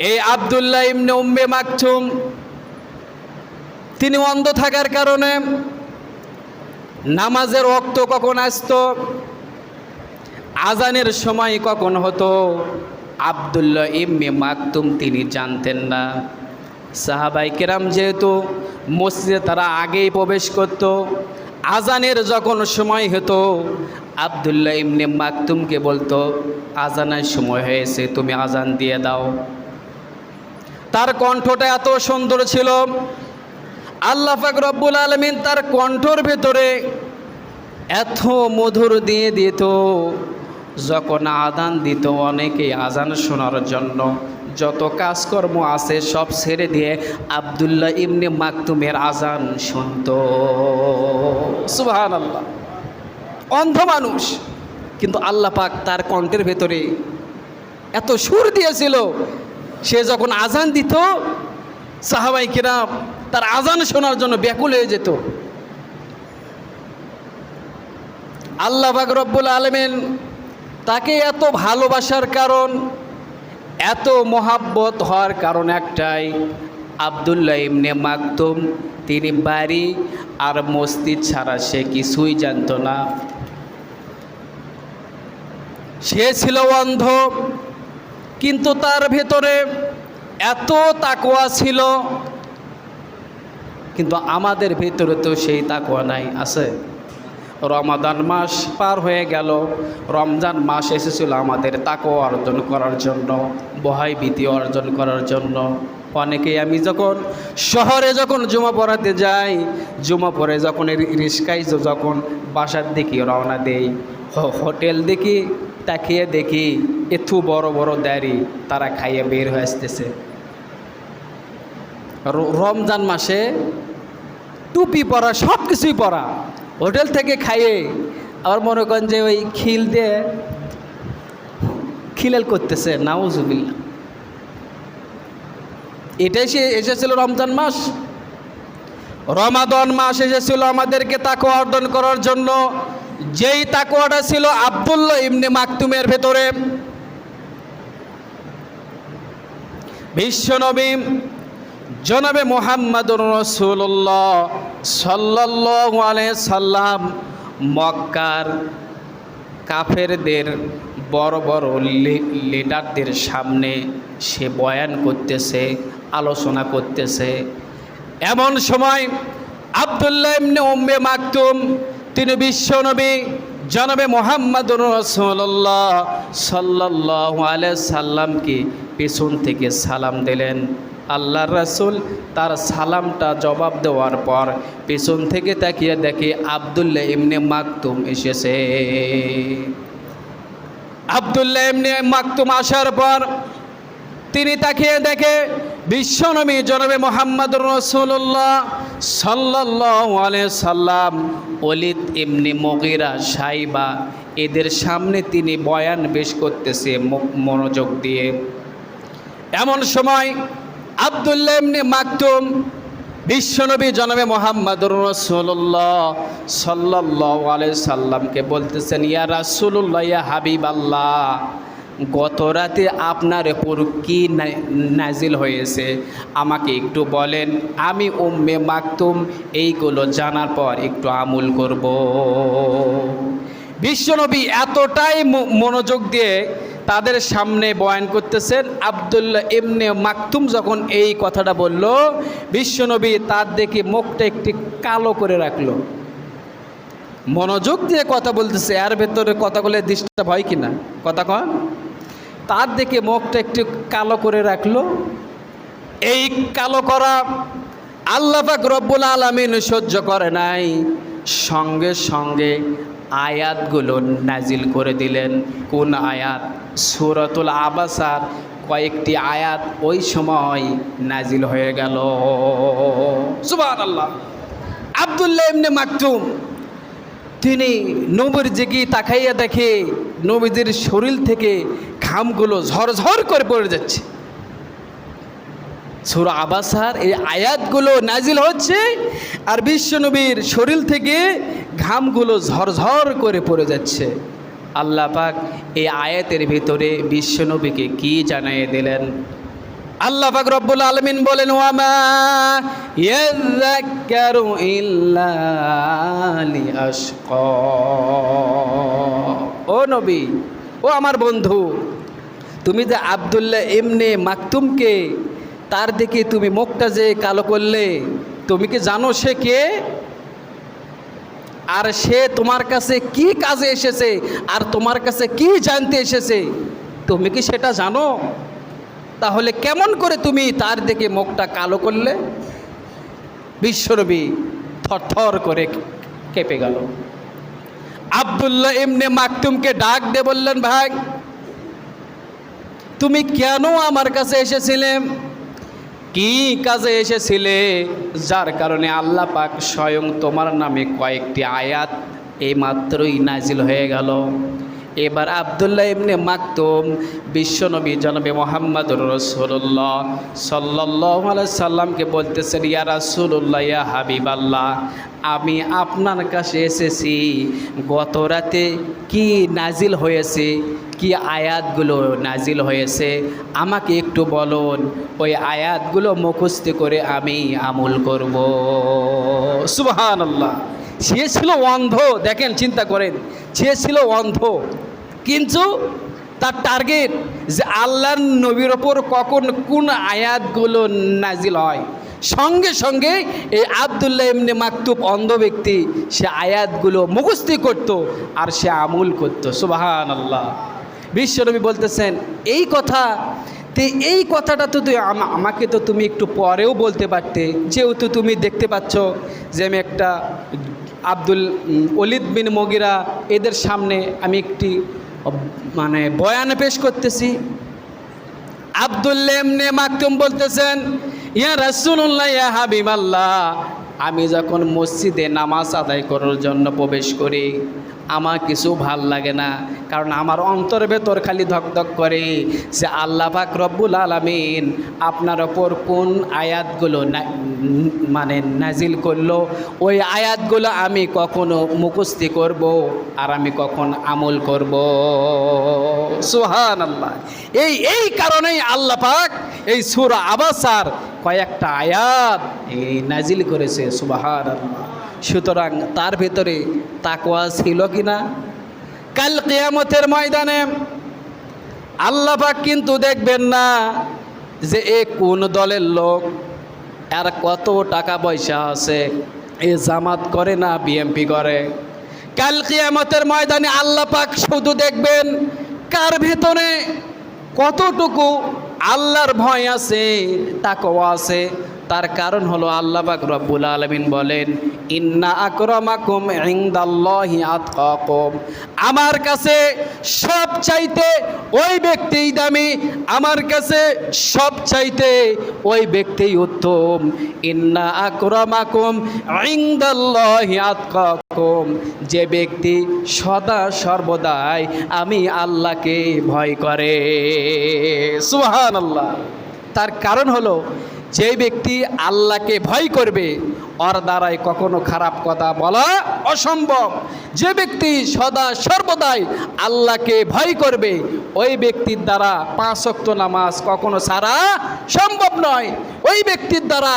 এই আব্দুল্লাহ ইবনে উম্মে মাকতুম তিনি অন্ধ থাকার কারণে নামাজের ওয়াক্ত কখন আসতো, আজানের সময় কখন হতো, আব্দুল্লাহ ইবনে মাকতুম তিনি জানতেন না। সাহাবায়ে কেরাম যেহেতু মসজিদে তারা আগেই প্রবেশ করত, আজানের যখন সময় হতো আব্দুল্লাহ ইবনে মাকতুমকে বলতো, আজানের সময় হয়েছে, তুমি আজান দিয়ে দাও। তার কণ্ঠটা এত সুন্দর ছিল, আল্লাহ পাক রব্বুল আলামিন তার কণ্ঠর ভেতরে এত মধুর দিয়ে দিত, যখন আজান দিত অনেকেই আজান শোনার জন্য যত কাজকর্ম আছে সব ছেড়ে দিয়ে আব্দুল্লাহ ইবনে মাকতুমের আজান শুনত। সুবহানাল্লাহ। অন্ধ মানুষ, কিন্তু আল্লাহ পাক তার কণ্ঠের ভেতরে এত সুর দিয়েছিল, সে যখন আজান দিত সাহাবায়ে কেরাম তার আজান শোনার জন্য ব্যাকুল হয়ে যেত। আল্লাহ পাক রব্বুল আলামিন তাকে এত ভালোবাসার কারণ, এত মহাব্বত হওয়ার কারণ একটাই, আব্দুল্লাহ ইবনে মাকতুম তিনি বাড়ি আর মসজিদ ছাড়া সে কিছুই জানত না। সে ছিল অন্ধ, কিন্তু তার ভেতরে এত তাকওয়া ছিল। কিন্তু আমাদের ভেতরে তো সেই তাকওয়া নাই, আছে? রমাদান মাস পার হয়ে গেল, রমজান মাস এসেছিল আমাদের তাকওয়া অর্জন করার জন্য, ভয় ভীতি অর্জন করার জন্য। অনেকেই আমি যখন শহরে যখন জুমা পড়াতে যাই, জুমা পড়ে যখন রিস্কায় যখন বাসার দিকে রওনা দেই, হোটেল দেখি, তাকিয়ে দেখি এত বড় বড় দাড়ি তারা খাইয়ে বের হয়ে আসতেছে। রমজান মাসে টুপি পরা, সব কিছুই পরা, হোটেল থেকে খাইয়ে আবার মনে করেন যে ওই খিল দিয়ে খিলেল করতেছে, নাউজুবিল্লাহ। এটাই সে এসেছিল রমজান মাস। রমাদান মাস এসেছিল আমাদেরকে তাকওয়া অর্জন করার জন্য, যেই তাকওয়াটা ছিল আব্দুল্লাহ ইবনে মাকতুমের ভেতরে। বিশ্বনবী জনাবে মুহাম্মদুর রাসূলুল্লাহ সাল্লাল্লাহু আলাইহি সাল্লাম মক্কার কাফেরদের বড় বড় লিডারদের সামনে সে বয়ান করতেছে, আলোচনা করতেছে। এমন সময় আব্দুল্লাহ ইবনে উম্মে মাকতুম তিনি বিশ্বনবী জনাবে মুহাম্মদুর রাসূলুল্লাহ সাল্লাল্লাহু আলাইহি সাল্লামকে পেছন থেকে সালাম দিলেন। আল্লাহর রাসূল তার সালামটা জবাব দেওয়ার পর পেছন থেকে তাকিয়ে দেখে আব্দুল্লাহ ইবনে মাকতুম এসেছে। আব্দুল্লাহ ইবনে মাকতুম আসার পর তিনি তাকিয়ে দেখে বিশ্বনবী জনাবে মুহাম্মদুর রাসূলুল্লাহ সাল্লাল্লাহু আলাইহি সাল্লাম, ওলীদ ইবনে মুগীরা, সাইবা এদের সামনে তিনি বয়ান পেশ করতেছে মনোযোগ দিয়ে। এমন সময় আব্দুল্লাহ ইবনে মাকতুম বিশ্বনবী জনাবে মুহাম্মদুর রাসূলুল্লাহ সাল্লাল্লাহু আলাইহি সাল্লামকে বলতেছেন, ইয়া রাসূলুল্লাহ, ইয়া হাবিবাল্লাহ, গত রাতে আপনার উপর কি নাজিল হয়েছে আমাকে একটু বলেন, আমি উম্মে মাকতুম এইগুলো জানার পর একটু আমল করব। বিশ্বনবী এতটাই মনোযোগ দিয়ে তাদের সামনে বয়ান করতেছেন। আব্দুল্লাহ ইবনে মাকতুম যখন এই কথাটা বলল, বিশ্বনবী তার দেখে মুখটা একটি কালো করে রাখলো। মনোযোগ দিয়ে কথা বলতেছে, এর ভেতরে কথাগুলো ডিস্টার্ব হয় কিনা, কথা কন। তার দেখে মুখটা একটু কালো করে রাখলো। এই কালো করা আল্লাহ পাক রব্বুল আলামিন সহ্য করে নাই, সঙ্গে সঙ্গে আয়াতগুলো নাজিল করে দিলেন। কোন আয়াত? সূরাতুল আবাসার কয়েকটি আয়াত ওই সময় নাজিল হয়ে গেল। সুবহানাল্লাহ। আব্দুল্লাহ ইবনে মাকতুম তিনি নবীর দিকে তাকাইয়া দেখে নবীদের শরীর থেকে ঘামগুলো ঝরঝর করে পড়ে যাচ্ছে। সূরা আবাসার এই আয়াতগুলো নাজিল হচ্ছে আর বিশ্বনবীর শরীর থেকে ঘামগুলো ঝরঝর করে পড়ে যাচ্ছে। আল্লাহ পাক এই আয়াতের ভিতরে বিশ্বনবীকে কি জানিয়ে দিলেন? আল্লাহ পাক রব্বুল আলামিন বলেন ওয়ামা ইয়াযাক্কারু ইল্লা লিআশকা। ও নবী, ও আমার বন্ধু, তুমি যে আব্দুল্লাহ ইবনে মাকতুমকে তার দিকে তুমি মুখটা যে কালো করলে, তুমি কি জানো সে কে? আর সে তোমার কাছে কি কাজে এসেছে আর তোমার কাছে কি জানতে এসেছে, তুমি কি সেটা জানো? তাহলে কেমন করে তুমি তার দিকে মুখটা কালো করলে? বিশ্বনবী থরথর করে কেঁপে গেল। আব্দুল্লাহ ইবনে মাকতুমকে ডাক দিয়ে বললেন, ভাই তুমি কেন আমার কাছে এসেছিলে? কি কাজে এসেছিলে যার কারণে আল্লাহ পাক স্বয়ং তোমার নামে কয়েকটি আয়াত এইমাত্রই নাজিল হয়ে গেল? এবার আব্দুল্লাহ ইবনে মাকতুম বিশ্বনবী জনাবে মুহাম্মদুর রাসূলুল্লাহ সাল্লাল্লাহু আলাইহি সাল্লামকে বলতেছেন, ইয়া রাসূলুল্লাহ, ইয়া হাবিবাল্লাহ, আমি আপনার কাছে এসেছি, গত রাতে কি নাজিল হয়েছে, কি আয়াতগুলো নাজিল হয়েছে আমাকে একটু বলুন, ওই আয়াতগুলো মুখস্থ করে আমি আমল করব। সুবহানাল্লাহ। সে ছিল অন্ধ, দেখেন, চিন্তা করেন, সে ছিল অন্ধ, কিন্তু তার টার্গেট যে আল্লাহর নবীর ওপর কখন কোন আয়াতগুলো নাজিল হয়। সঙ্গে সঙ্গে এই আব্দুল্লাহ ইবনে মাকতুম অন্ধ ব্যক্তি সে আয়াতগুলো মুখস্থ করত আর সে আমল করত। সুবহানাল্লাহ। বিশ্বনবী বলতেছেন, এই কথা এই কথাটা তো আমাকে তো তুমি একটু পরেও বলতে পারতে, যেহেতু তুমি দেখতে পাচ্ছ যে আমি একটা ওলীদ বিন মুগীরা এদের সামনে আমি একটি বয়ান পেশ করতেছি। আব্দুল্লাহ ইবনে মাকতুম বলতেছেন, ইয়া রাসূলুল্লাহ, ইয়া হাবিবাল্লাহ, আমি যখন মসজিদে নামাজ আদায় করার জন্য প্রবেশ করি আমার কিছু ভাল লাগে না, কারণ আমার অন্তর ভেতর খালি ধকধক করে যে আল্লাহ পাক রব্বুল আলামিন আপনার ওপর কোন আয়াতগুলো নাজিল করলো, ওই আয়াতগুলো আমি কখনো মুখস্থ করব আর আমি কখন আমল করব। সুবহানাল্লাহ। এই কারণেই আল্লাহ পাক এই সূরা আবাসার কয়েকটা আয়াত নাজিল করেছে। সুবহানাল্লাহ। সুতরাং তার ভেতরে তাকওয়া ছিল কিনা? কাল কিয়ামতের ময়দানে আল্লাহ পাক কিন্তু দেখবেন না যে এ কোন দলের লোক, আর কত টাকা পয়সা আছে, এ জামাত করে না বিএমপি করে। কাল কিয়ামতের ময়দানে আল্লাহ পাক শুধু দেখবেন কার ভেতরে কতটুকু আল্লাহর ভয় আছে, তাকওয়া আছে। তার কারণ হলো আল্লাহ পাক রব্বুল আলামিন বলেন, ইন্না আকরামাকুম ইনদাল্লাহি আতকাকুম, আমার কাছে সব চাইতে ওই ব্যক্তিই দামি, আমার কাছে সব চাইতে ওই ব্যক্তিই উত্তম। ইন্না আকরামাকুম ইনদাল্লাহি আতকাকুম, যে ব্যক্তি সদা সর্বদাই আমি আল্লাহকে ভয় করে। সুবহানাল্লাহ। তার কারণ হলো যে ব্যক্তি আল্লাহকে ভয় করবে ওর দ্বারাই কখনো খারাপ কথা বলা অসম্ভব। যে ব্যক্তি সদা সর্বদাই আল্লাহকে ভয় করবে ওই ব্যক্তির দ্বারা 5 ওয়াক্ত নামাজ কখনো ছাড়া সম্ভব নয়। ওই ব্যক্তির দ্বারা